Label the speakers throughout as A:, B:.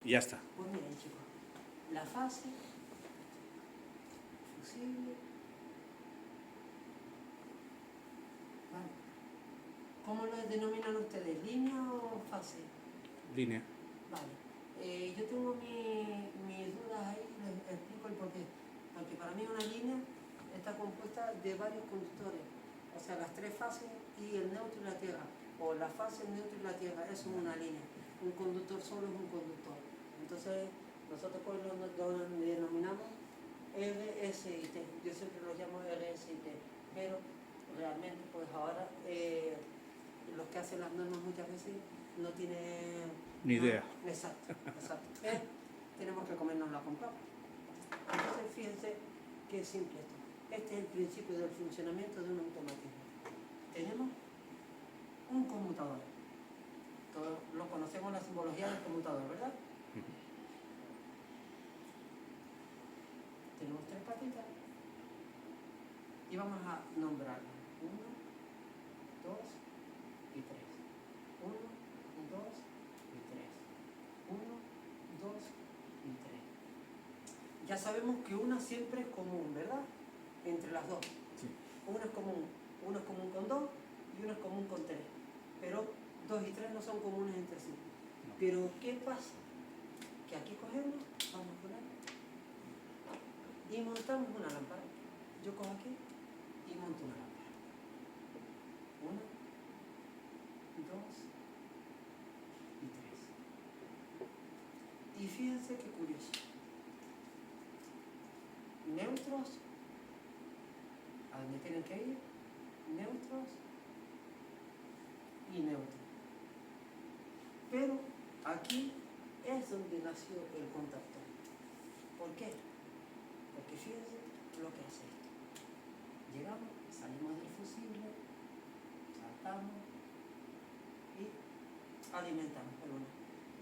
A: Y ya está.
B: Pues miren, chicos, la fase, fusible, vale. ¿Cómo lo denominan ustedes? ¿Línea o fase?
A: Línea.
B: Vale. Yo tengo mis dudas ahí, les explico el porqué. Porque para mí una línea está compuesta de varios conductores, o sea, las tres fases y el neutro y la tierra, o la fase, el neutro y la tierra, eso es una línea. Un conductor solo es un conductor. Entonces, nosotros pues lo denominamos RSIT. Yo siempre lo llamo RSIT, pero realmente pues ahora los que hacen las normas muchas veces no tienen
A: Ni idea.
B: Exacto. Tenemos que comérnosla con papa. Entonces fíjense qué simple esto. Este es el principio del funcionamiento de un automatismo. Tenemos un conmutador. Todos lo conocemos, la simbología del conmutador, ¿verdad? Tenemos tres patitas y vamos a nombrarlas. 1, 2 y 3. 1, 2 y 3. 1, 2 y 3. Ya sabemos que una siempre es común, ¿verdad? Entre las dos.
A: Sí.
B: Una es común con 2 y una es común con 3. Pero 2 y 3 no son comunes entre sí.
A: No.
B: Pero ¿qué pasa? Que aquí cogemos, vamos a poner, y montamos una lámpara. Yo cojo aquí y monto una lámpara. 1, 2 y 3. Y fíjense qué curioso. Neutros, a donde tienen que ir, neutros y neutros. Pero aquí es donde nació el contactor. ¿Por qué? Porque fíjense lo que hace esto. Llegamos, salimos del fusible, saltamos y alimentamos el 1.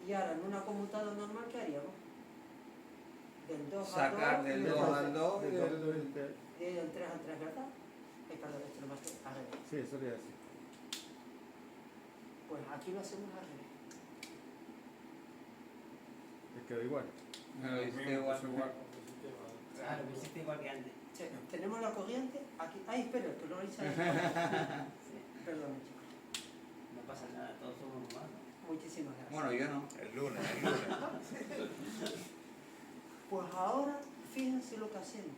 B: Y ahora en una conmutada normal, ¿qué haríamos? Del 2
C: Sacar
B: al 2,
C: del 2 al 2 y del 2
B: del 3 al 3, ¿verdad? Perdón, esto lo más que al revés.
A: Sí, eso sería así.
B: Pues aquí lo hacemos al revés.
A: Te quedó igual.
C: Me lo hiciste igual.
D: Claro, lo hiciste igual que antes.
B: Sí, tenemos la corriente aquí. Ay, espera, que lo hice ahí.
D: Sí.
B: Perdón, chicos.
D: No pasa nada, todos somos humanos.
B: Muchísimas gracias.
C: Bueno, yo no. El lunes.
B: Pues ahora, fíjense lo que hacemos.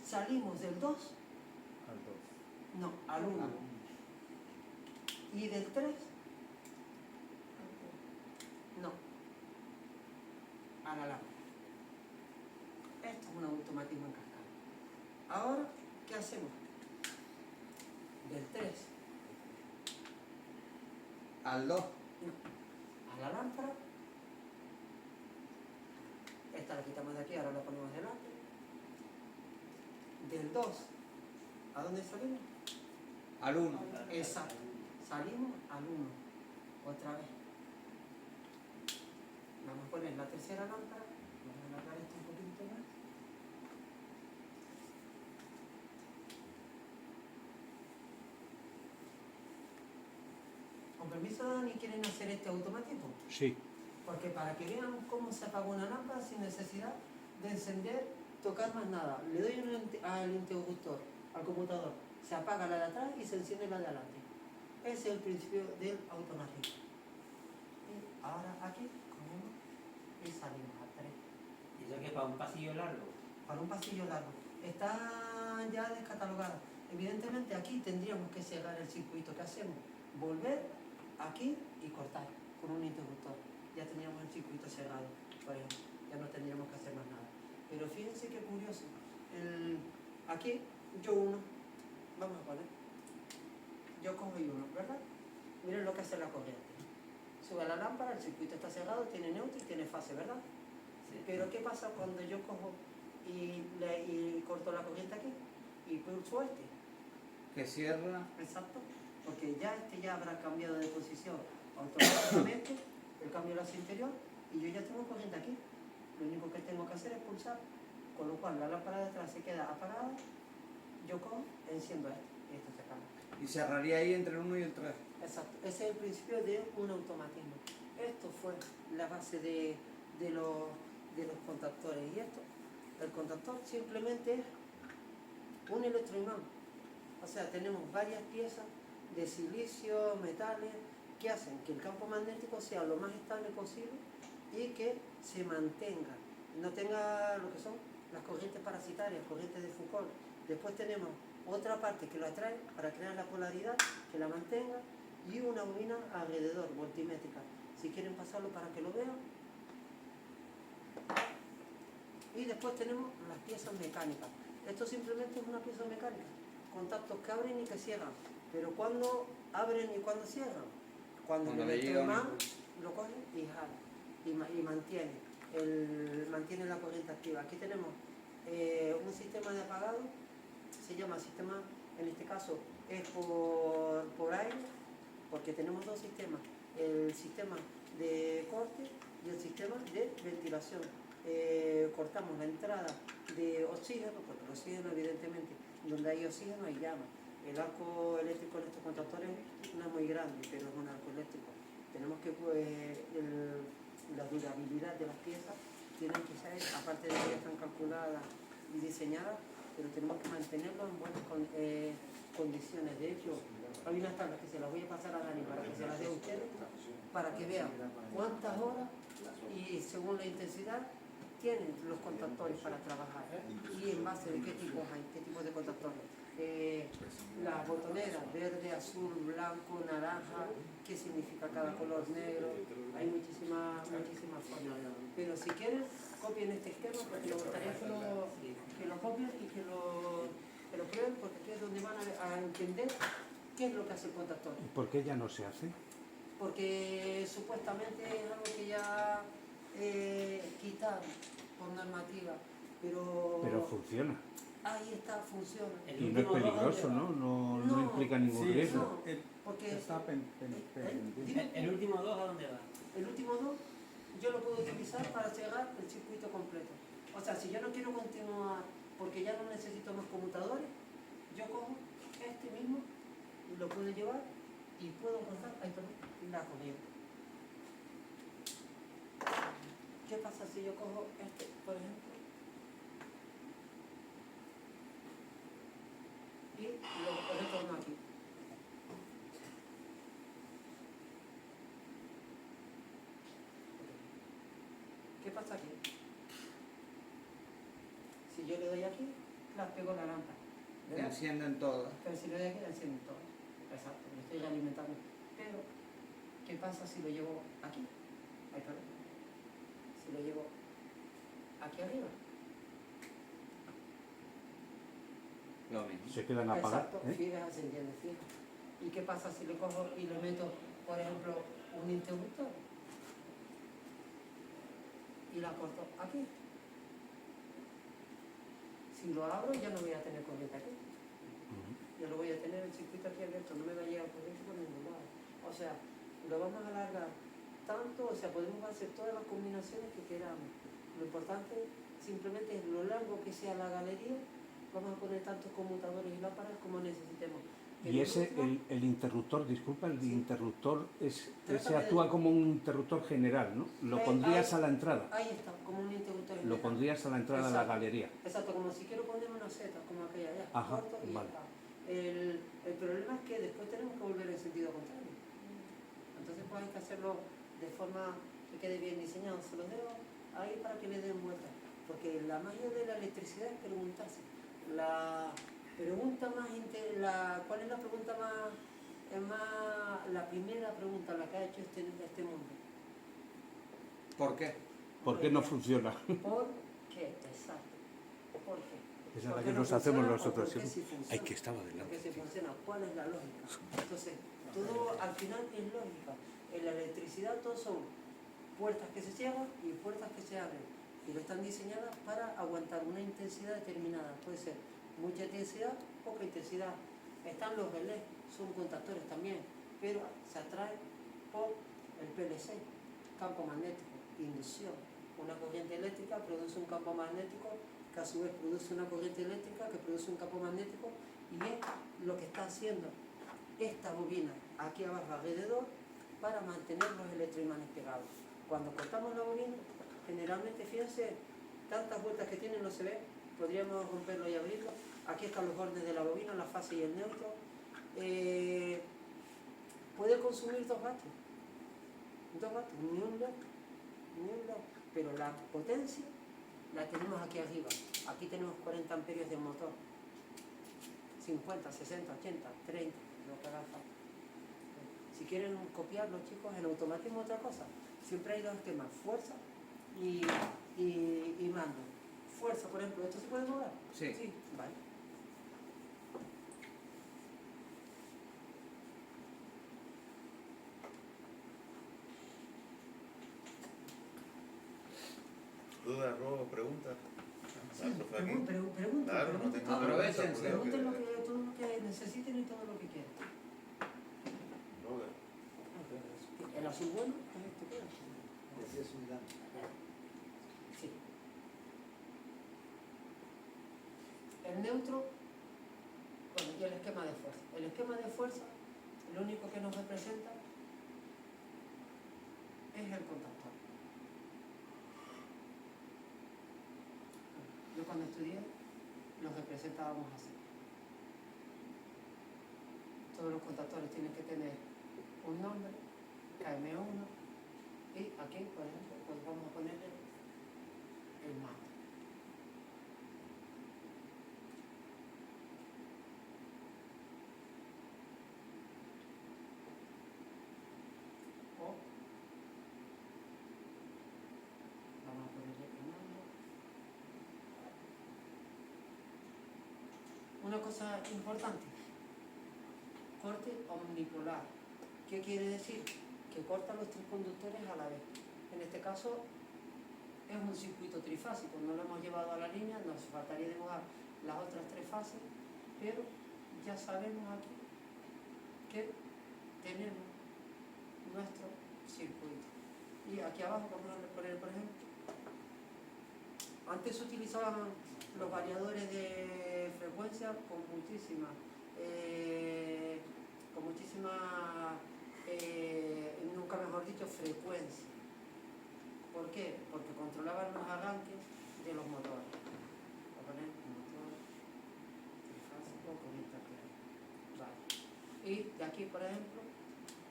B: Salimos del 2,
A: Al 2.
B: no, al 1. Y del 3, no, a la lámpara. Esto es un automatismo en cascada. Ahora, ¿qué hacemos? Del 3
C: Al 2.
B: a la lámpara. Esta la quitamos de aquí, ahora la ponemos delante. Del 2, ¿a dónde salimos?
C: Al 1.
B: Exacto. Salimos al 1. Otra vez. Vamos a poner la tercera lámpara. Vamos a alargar esto un poquito más. Con permiso, Dani, ¿quieren hacer este automatismo?
A: Sí.
B: Porque para que vean cómo se apaga una lámpara sin necesidad de encender, tocar más nada. Le doy al interruptor, al computador. Se apaga la de atrás y se enciende la de adelante. Ese es el principio del automatismo. Y ahora aquí cogemos y salimos a 3.
D: ¿Y eso qué, para un pasillo largo?
B: Para un pasillo largo. Está ya descatalogada. Evidentemente aquí tendríamos que cerrar el circuito. ¿Qué hacemos? Volver aquí y cortar con un interruptor. Ya tendríamos el circuito cerrado, por ejemplo. Ya no tendríamos que hacer más nada. Pero fíjense qué curioso. Aquí yo 1. Vamos a poner. Yo cojo y 1, ¿verdad? Miren lo que hace la corriente. Sube a la lámpara, el circuito está cerrado, tiene neutro y tiene fase, ¿verdad?
D: Sí.
B: Pero ¿qué pasa cuando yo cojo y corto la corriente aquí? Y pulso este.
C: Que cierra.
B: Exacto. Porque ya ya habrá cambiado de posición automáticamente, el cambio lo hace interior y yo ya tengo corriente aquí. Lo único que tengo que hacer es pulsar, con lo cual la lámpara de atrás se queda apagada, yo cojo, enciendo esto y esto se acaba.
C: Y cerraría ahí entre el 1 y el 3.
B: Exacto. Ese es el principio de un automatismo. Esto fue la base de los contactores. Y esto, el contactor simplemente es un electroimán. O sea, tenemos varias piezas de silicio, metales, que hacen que el campo magnético sea lo más estable posible y que se mantenga, no tenga lo que son las corrientes parasitarias, corrientes de Foucault. Después tenemos otra parte que lo atrae para crear la polaridad, que la mantenga, y una bobina alrededor, voltimétrica. Si quieren pasarlo para que lo vean. Y después tenemos las piezas mecánicas. Esto simplemente es una pieza mecánica. Contactos que abren y que cierran. Pero ¿cuándo abren y cuándo cierran? Cuando el electroimán lo coge y jala. Y mantiene la corriente activa. Aquí tenemos un sistema de apagado. Se llama sistema, en este caso es por aire, porque tenemos dos sistemas. El sistema de corte y el sistema de ventilación. Cortamos la entrada de oxígeno, porque el oxígeno evidentemente, donde hay oxígeno hay llama. El arco eléctrico en estos contactores no es muy grande, pero es un arco eléctrico. Tenemos que, la durabilidad de las piezas tienen que ser, aparte de que ya están calculadas y diseñadas, pero tenemos que mantenerlo en buenas condiciones. De hecho, hay unas tablas que se las voy a pasar a Dani para que se las dé a ustedes, para que vean cuántas horas y según la intensidad tienen los contactores para trabajar y en base de qué tipos hay, qué tipos de contactores. Las botoneras, verde, azul, blanco, naranja, qué significa cada color, negro, hay muchísimas formas. Pero si quieren, copien este esquema porque me gustaría que lo copien y que lo prueben, porque aquí es donde van a entender qué es lo que hace el contactor.
A: ¿Y por qué ya no se hace?
B: Porque supuestamente es algo que ya quitaron por normativa,
A: Pero funciona.
B: ahí está, funciona.
A: Y no es peligroso, ¿no? No implica ningún riesgo.
B: No, porque
A: Está pendiente.
D: ¿El último 2 a dónde va?
B: el último 2 yo lo puedo utilizar para cerrar el circuito completo. O sea, si yo no quiero continuar porque ya no necesito más conmutadores, yo cojo este mismo y lo puedo llevar y puedo cortar la corriente. ¿Qué pasa si yo cojo este, por ejemplo, y lo retorno aquí? ¿Qué pasa aquí? Si yo le doy aquí, las pego la lámpara.
C: Se encienden todas.
B: Pero si le doy aquí, la enciendo todo. Exacto, me estoy alimentando. Pero, ¿qué pasa si lo llevo aquí? Hay problema. Si lo llevo aquí arriba.
C: Lo mismo.
A: Se quedan apagados.
B: Exacto, fijas, se entiende, fijas. ¿Y qué pasa si le cojo y le meto, por ejemplo, un interruptor? Y la corto aquí. Si lo abro ya no voy a tener corriente aquí. Yo lo voy a tener el circuito aquí abierto, no me va a llegar corriente por ningún lado. O sea, lo vamos a alargar tanto, o sea, podemos hacer todas las combinaciones que queramos. Lo importante simplemente es lo largo que sea la galería, vamos a poner tantos conmutadores y lámparas como necesitemos.
A: Y ese, el interruptor, disculpa, el interruptor ese
B: Trátame
A: actúa
B: de-
A: como un interruptor general, ¿no? Lo pondrías a la entrada.
B: Ahí está, como un interruptor.
A: Lo pondrías a la entrada de la galería.
B: Exacto, como si quiero poner una seta, como aquella allá,
A: Ajá,
B: corto y
A: vale.
B: ya está. El problema es que después tenemos que volver en sentido contrario. Entonces pues hay que hacerlo de forma que quede bien diseñado. Se los dejo ahí para que le den vuelta. Porque la magia de la electricidad es preguntarse. ¿Cuál es la pregunta la primera pregunta la que ha hecho este mundo?
C: ¿Por qué?
A: ¿Por qué no funciona?
B: ¿Por qué? Exacto. ¿Por qué?
A: Esa es la
B: ¿Por
A: que
B: qué no
A: nos hacemos
B: funciona o
A: nosotros
B: por qué
A: siempre.
B: sí funciona?
A: Ay, que estaba
B: ¿Por qué
A: delante.
B: sí funciona? ¿Cuál es la lógica? Entonces, todo al final es lógica. En la electricidad todos son puertas que se cierran y puertas que se abren. Pero están diseñadas para aguantar una intensidad determinada. Puede ser mucha intensidad, poca intensidad. Están los relés, son contactores también, pero se atraen por el PLC, campo magnético, inducción. Una corriente eléctrica produce un campo magnético que a su vez produce una corriente eléctrica que produce un campo magnético, y es lo que está haciendo esta bobina aquí abajo alrededor para mantener los electroimanes pegados. Cuando cortamos la bobina, generalmente, fíjense, tantas vueltas que tiene no se ve, podríamos romperlo y abrirlo. Aquí están los bordes de la bobina, la fase y el neutro. Puede consumir 2 vatios, ni un loco, pero la potencia la tenemos aquí arriba. Aquí tenemos 40 amperios de motor, 50, 60, 80, 30, lo que haga falta. Si quieren copiarlo, chicos, el automatismo es otra cosa. Siempre hay 2 temas, fuerza y mando. Fuerza, por ejemplo, ¿esto se puede mover?
C: Sí.
B: Sí, vale.
E: ¿Dudas, robos, preguntas?
B: Sí,
E: La profe aquí.
B: pregunten,
E: Claro, no
B: pregunten
E: tengo
B: todo.
C: Aprovechense.
E: preguntas, porque
B: Pregunten
E: creo
B: todo lo que necesiten y todo lo que quieran.
E: Robert,
B: El azul bueno es este que es.
A: Ese es un dato.
B: Sí. El neutro, bueno, y el esquema de fuerza. El esquema de fuerza, lo único que nos representa es el contactor. Yo cuando estudié, los representábamos así. Todos los contactores tienen que tener un nombre, KM1, y aquí, por ejemplo, pues vamos a ponerle el mando. O vamos a ponerle el mando. Una cosa importante, corte omnipolar. ¿Qué quiere decir? Que corta los 3 conductores a la vez. En este caso es un circuito trifásico, no lo hemos llevado a la línea, nos faltaría dibujar las otras 3 fases, pero ya sabemos aquí que tenemos nuestro circuito. Y aquí abajo vamos a poner, por ejemplo, antes se utilizaban los variadores de frecuencia con muchísima, nunca mejor dicho, frecuencia. ¿Por qué? Porque controlaban los arranques de los motores. Voy a poner motor trifásico con interferencia. Vale. Y de aquí, por ejemplo,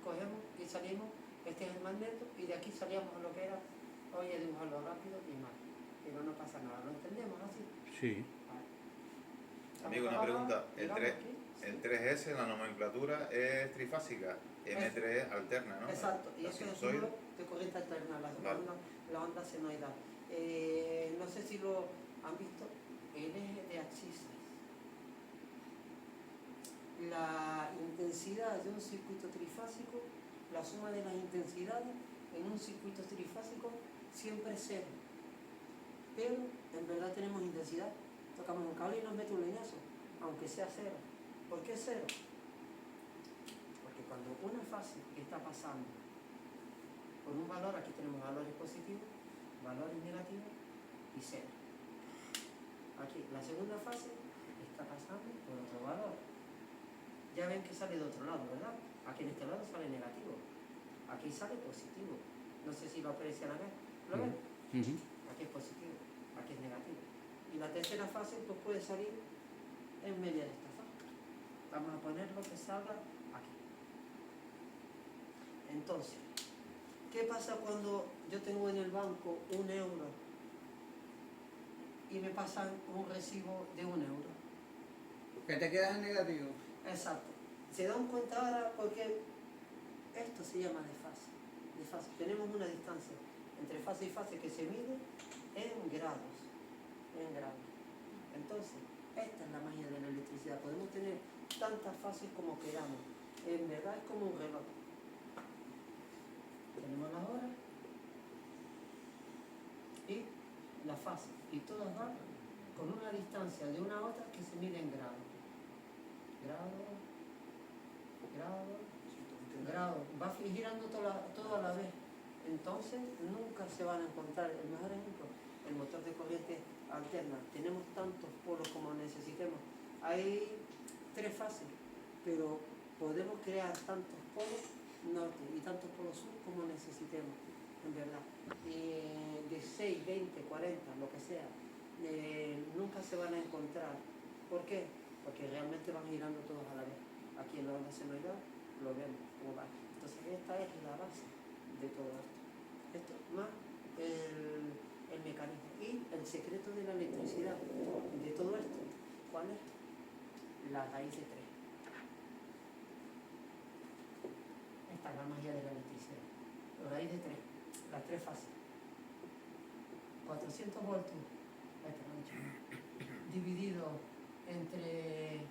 B: cogemos y salimos, este es el magneto, y de aquí salíamos a lo que era, oye, dibujarlo rápido y mal. Pero no pasa nada, ¿lo entendemos así?
A: Sí.
B: Vale.
E: amigo, una pregunta. El
B: Llegamos
E: 3,
B: aquí, sí.
E: el 3S, la nomenclatura es trifásica, M3 alterna, ¿no?
B: Exacto, y
E: La
B: eso es
E: sinusoide.
B: uno de corriente alterna,
E: Vale.
B: la onda senoidal. No sé si lo han visto, el eje de abscisas. La intensidad de un circuito trifásico, la suma de las intensidades en un circuito trifásico siempre es 0. Pero en verdad tenemos intensidad. Tocamos un cable y nos mete un leñazo, aunque sea 0. ¿Por qué 0? Porque cuando una fase está pasando por un valor, aquí tenemos valores positivos, valores negativos y 0. Aquí la segunda fase está pasando por otro valor. Ya ven que sale de otro lado, ¿verdad? Aquí en este lado sale negativo, aquí sale positivo. No sé si lo aprecian a ver. ¿Lo ven?
A: Ujú.
B: Aquí es positivo, aquí es negativo. Y la tercera fase pues puede salir en media de esta fase. Vamos a poner lo que salga aquí. Entonces, ¿qué pasa cuando yo tengo en el banco 1 euro y me pasan un recibo de 1 euro?
C: Que te quedas en negativo.
B: Exacto. ¿Se dan cuenta ahora? Porque esto se llama desfase. Desfase. Tenemos una distancia entre fase y fase que se mide en grados. En grados. Entonces, esta es la magia de la electricidad. Podemos tener tantas fases como queramos. En verdad es como un reloj. Tenemos las horas y la fase. Y todas van con una distancia de una a otra que se mide en grados. Grado, va girando todo a la vez. Entonces nunca se van a encontrar. El mejor ejemplo, el motor de corriente alterna. Tenemos tantos polos como necesitemos. Hay 3 fases, pero podemos crear tantos polos norte y tanto polo sur como necesitemos, en verdad. De 6, 20, 40, lo que sea, nunca se van a encontrar. ¿Por qué? Porque realmente van girando todos a la vez. Aquí en la onda senoidal lo vemos cómo va. Entonces esta es la base de todo esto. Esto más el mecanismo y el secreto de la electricidad de todo esto. ¿Cuál es? La raíz de 3. Esta es la magia de la electricidad. La raíz de 3. Las 3 fases. 400 voltios. Dividido entre,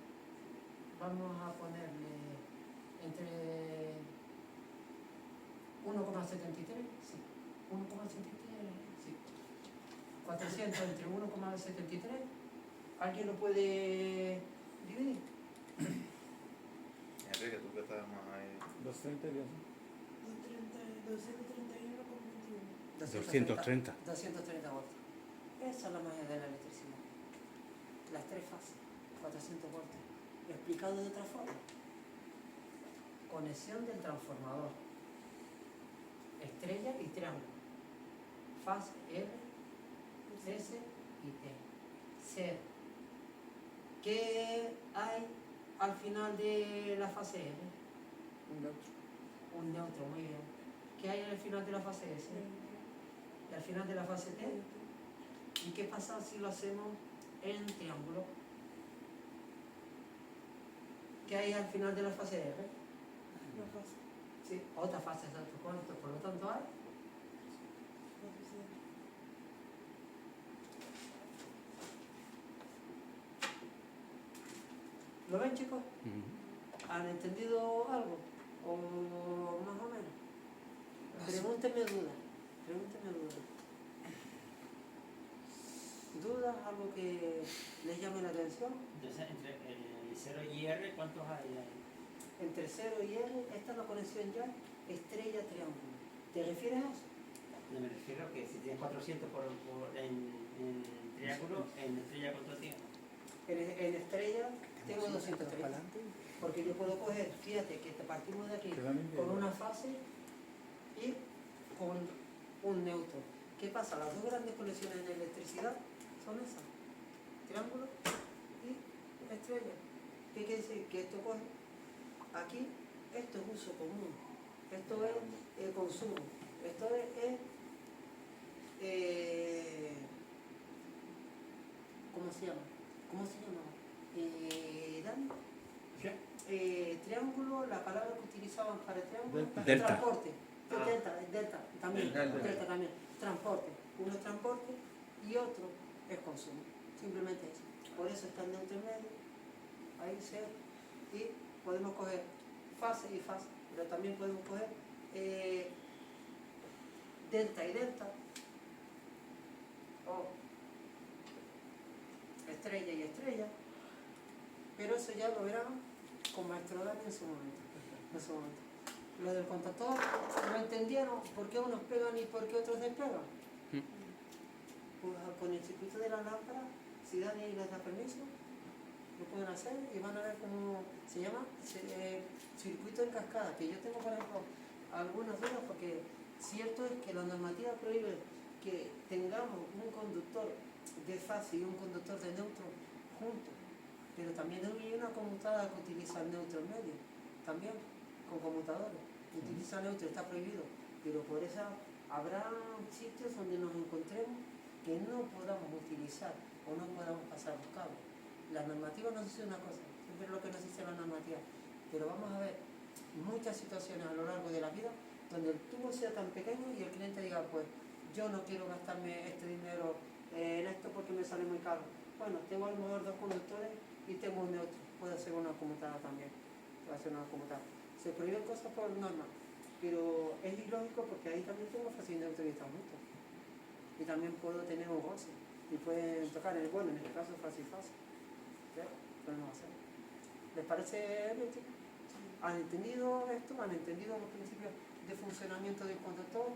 B: vamos a ponerle, entre 1,73, sí, 1,73, sí, 400 entre 1,73, ¿alguien lo puede dividir?
E: Enrique, tú que estás más ahí.
A: 230 días.
B: 230.
A: 230.
B: 230 voltios. Esa es la magia de la electricidad. Las 3 fases, 400 voltios. Explicado de otra forma. Conexión del transformador. Estrella y triángulo. Fase R, S y T. Ser. ¿Qué hay al final de la fase R?
C: Un neutro.
B: Un neutro, muy bien. ¿Qué hay al final de la fase S? Y al final de la fase T. ¿Y qué pasa si lo hacemos en triángulo? ¿Qué hay al final de la fase R? Sí, otra fase, exacto. ¿Cuánto? Por lo tanto hay. ¿Lo ven, chicos? ¿Han entendido algo? ¿O más o menos? Pregúntenme dudas. ¿Dudas? ¿Algo que les llame la atención?
D: Entonces, entre el 0 y R, ¿cuántos hay ahí?
B: Entre 0 y R, esta es la conexión ya estrella-triángulo. ¿Te refieres a eso?
D: No, me refiero que si tienes 400 en triángulo, en estrella cuánto tienes.
B: En estrella tengo 230. Porque yo puedo coger, fíjate que partimos de aquí con una fase y con un neutro. ¿Qué pasa? Las dos grandes conexiones en electricidad son esas, triángulo y estrella. ¿Qué quiere decir? Que esto coge aquí, esto es uso común, esto es consumo, esto es ¿cómo se llama? ¿Dani? Triángulo, la palabra que utilizaban para triángulo,
A: Delta.
B: transporte.
D: Ah.
B: Delta también, delta también, transporte. Uno es transporte y otro es consumo. Simplemente eso. Por eso está el neutro en medio, ahí cero. Y podemos coger fase y fase, pero también podemos coger delta y delta, o estrella y estrella, pero eso ya lo verán con maestro Dani en su momento. Lo del contactor, ¿no entendieron por qué unos pegan y por qué otros despegan? Pues con el circuito de la lámpara, si Dani les da permiso, lo pueden hacer y van a ver cómo se llama circuito en cascada, que yo tengo por ejemplo algunas dudas porque cierto es que la normativa prohíbe que tengamos un conductor de fase y un conductor de neutro juntos, pero también hay una conmutada que utiliza el neutro en medio, también con conmutadores, utiliza neutro, está prohibido, pero por eso habrá sitios donde nos encontremos que no podamos utilizar o no podamos pasar los cables. La normativa nos dice una cosa, siempre es lo que nos dice la normativa, pero vamos a ver muchas situaciones a lo largo de la vida donde el tubo sea tan pequeño y el cliente diga, pues yo no quiero gastarme este dinero en esto porque me sale muy caro. Bueno, tengo a lo mejor 2 conductores y tengo un neutro, puede hacer una conmutada también, puede hacer una conmutada. Se prohíben cosas por norma, pero es ilógico porque ahí también tengo fase y neutro y están juntos. Y también puedo tener un goce y pueden tocar, bueno, en este caso fase y fase. ¿Ya? Podemos hacer. ¿Les parece bien, chicos? ¿Han entendido esto? ¿Han entendido los principios de funcionamiento del conductor?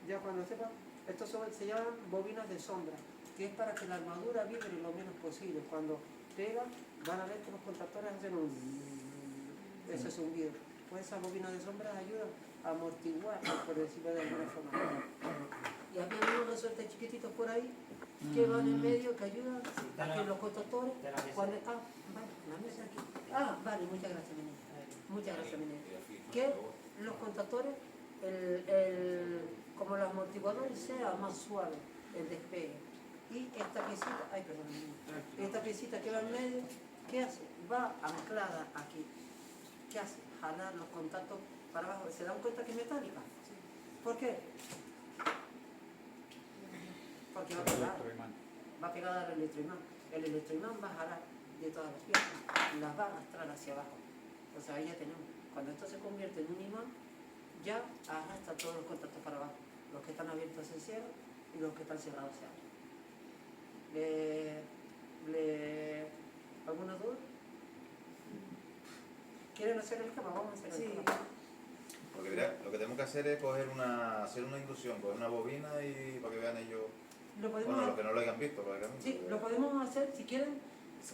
B: Ya cuando sepan, estos se llaman bobinas de sombra, que es para que la armadura vibre lo menos posible. Cuando pega, van a ver que los contactores hacen un ese zumbido. pues esa bobina de sombras ayuda a amortiguar, por decirlo de alguna forma. Y había unos resortes chiquititos por ahí que van en medio, que ayudan a que los constructores, cuando... Ah, vale, la mesa aquí. Ah, vale, muchas gracias, Menea. Muchas gracias, Menea. Que los contactores, como los amortiguadores, sea más suave el despegue. Y esta piecita, ay perdón, esta piecita que va en medio, ¿qué hace? Va anclada aquí. ¿Qué hace? Jalar los contactos para abajo. ¿Se dan cuenta que es metálica? ¿Por qué? Porque va pegada al electroimán. El electroimán va a jalar de todas las piezas, las va a arrastrar hacia abajo. O sea, ahí ya tenemos. Cuando esto se convierte en un imán, ya arrastra todos los contactos para abajo. Los que están abiertos se cierran y los que están cerrados se abren. ¿Alguna duda? ¿Quieren hacer el esquema? Vamos a hacer el esquema.
E: Porque mira, lo que tenemos que hacer es hacer una inducción, coger una bobina y para que vean ellos, bueno, los que no lo hayan visto, lógicamente.
B: Sí, lo podemos hacer, si quieren,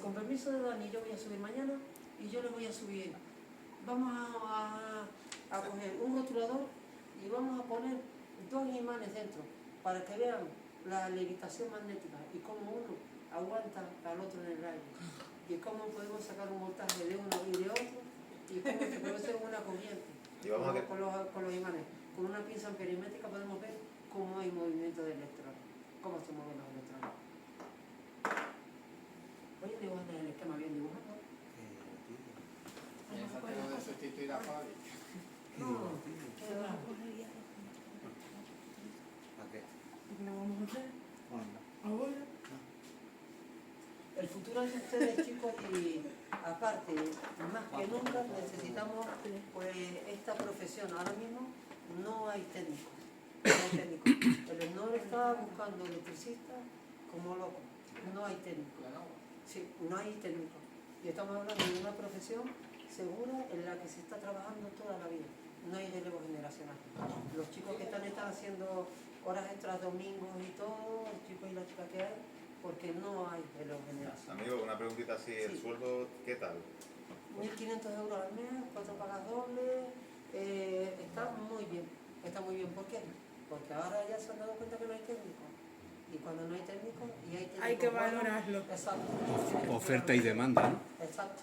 B: con permiso de Dani, yo voy a subir mañana y yo les voy a subir. Vamos a coger un rotulador y vamos a poner 2 imanes dentro para que vean la levitación magnética y cómo uno aguanta al otro en el aire y cómo podemos sacar un voltaje de uno y de otro y cómo se produce una corriente.
E: Y vamos
B: con los imanes. Con una pinza amperimétrica podemos ver cómo hay movimiento de electrones, cómo se mueven los electrones. Voy a dibujar el esquema bien dibujado.
C: Esa tengo de sustituir a Fabi.
B: No,
C: ¿A qué?
F: ¿Qué vamos a hacer?
C: ¿Cuándo?
F: Ahora.
B: el futuro es de ustedes, chicos, y aparte, más que nunca necesitamos pues esta profesión. Ahora mismo no hay técnicos. No hay técnicos. El ENOR está buscando electricistas como loco. No hay técnicos. Sí, no hay técnicos. Y estamos hablando de una profesión segura en la que se está trabajando toda la vida. No hay relevo generacional. Los chicos que están haciendo horas extras domingos y todo, los chicos y las chicas que hay, porque no hay relevo generacional.
E: Amigo, una preguntita así, ¿el
B: Sí.
E: sueldo qué tal?
B: 1.500 euros al mes, 4 pagas dobles, está muy bien. Está muy bien. ¿Por qué? Porque ahora ya se han dado cuenta que no hay técnico. Y cuando no hay técnico y hay técnico,
F: Hay que valorarlo.
B: Exacto.
A: Oferta y demanda, ¿no?
B: Exacto.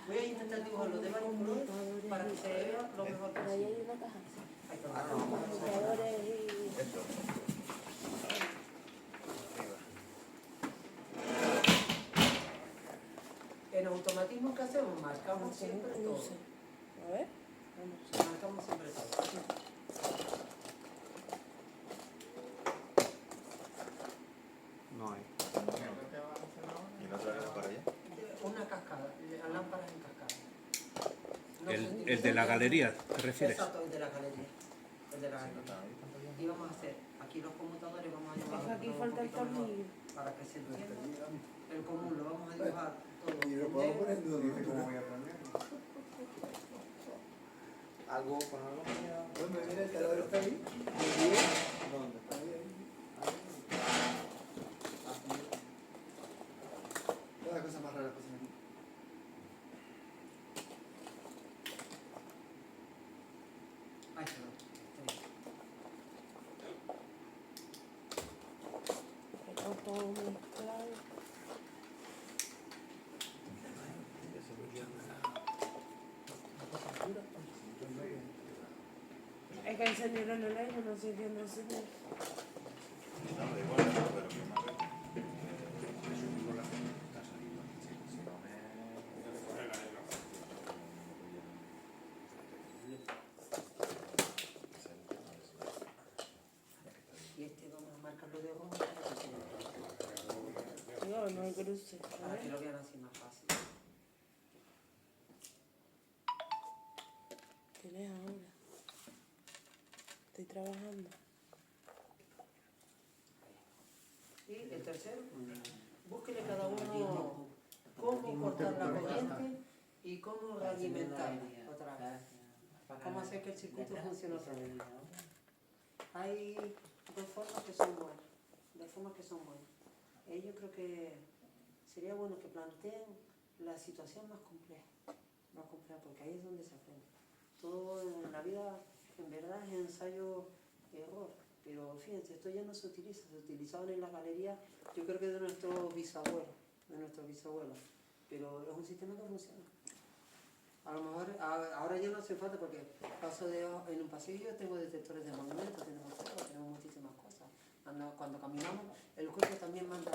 B: Voy a intentar dibujarlo de varios colores para que se vea lo mejor
G: Por ahí
B: posible.
G: hay una caja.
B: Ahí está.
G: Computadores y...
E: Esto.
B: En automatismo, ¿qué hacemos? Marcamos siempre todo.
G: A ver.
B: Marcamos siempre todo.
C: No hay.
E: ¿Y no traemos para allá?
B: Una cascada, lámparas en cascada. No sé,
A: El de la galería, ¿te refieres?
B: Exacto, el de la galería. El de la
E: Si no
B: galería.
E: están ahí, están allá.
B: Y vamos a hacer aquí los conmutadores, vamos a
G: Es que
B: dibujar
G: aquí
B: todo un
G: falta el
B: poquito mejor
G: tornillo.
B: para que se entienda. El común lo vamos a dibujar todo.
H: Y lo puedo poner en duda.
C: Dice cómo voy a aprender. Algo con algo.
H: ¿Dónde viene el taladro? ¿Está ahí?
C: ¿Dónde?
H: Cada cosa más rara pasa en mí.
B: Ay, perdón.
G: Está todo mezclado. Es que encendieron el aire, no sé quién lo encendió.
E: No, da igual, pero que más ve.
B: Y este vamos a marcarlo de rojo
G: No, no hay cruce. A
B: para que
G: ver.
B: lo vean así más fácil.
G: Tienes ahora. Estoy trabajando.
B: Y el tercero, búsquele cada uno cómo cortar la corriente y cómo realimentarla otra vez. Cómo hacer que el circuito funcione otra vez. Hay dos formas que son buenas. Yo creo que sería bueno que planteen la situación más compleja. más compleja, porque ahí es donde se aprende. Todo en la vida, en verdad, es ensayo-error. Pero fíjense, esto ya no se utiliza, se utilizaban en las galerías, yo creo que de nuestros bisabuelos, pero es un sistema que funciona. A lo mejor ahora ya no hace falta porque paso en un pasillo tengo detectores de movimiento, tenemos muchísimas cosas. Cuando caminamos, el cuerpo también manda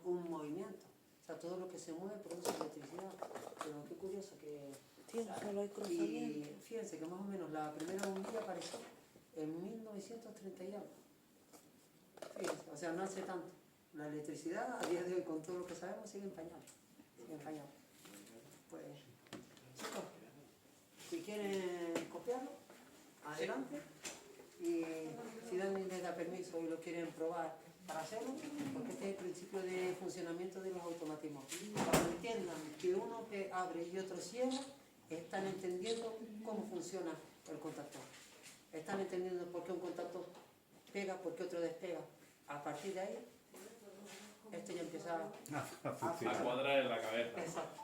B: un movimiento. O sea, todo lo que se mueve produce electricidad. Pero qué curioso que...
G: Tío, solo hay
B: Y
G: cruzamiento.
B: fíjense que más o menos la primera bombilla apareció en 1930 y algo. Fíjense, o sea, no hace tanto. La electricidad, a día de hoy, con todo lo que sabemos, sigue en pañales. Pues, chicos, si quieren copiarlo, adelante. Y si Dani les da permiso y lo quieren probar para hacerlo, porque este es el principio de funcionamiento de los automatismos. Cuando entiendan que uno abre y otro cierra, están entendiendo cómo funciona el contactor. Están entendiendo por qué un contacto pega, por qué otro despega. A partir de ahí, esto ya empieza
I: A cuadrar en la cabeza.
B: Exacto.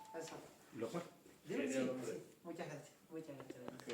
A: Loco.
B: Sí, muchas gracias.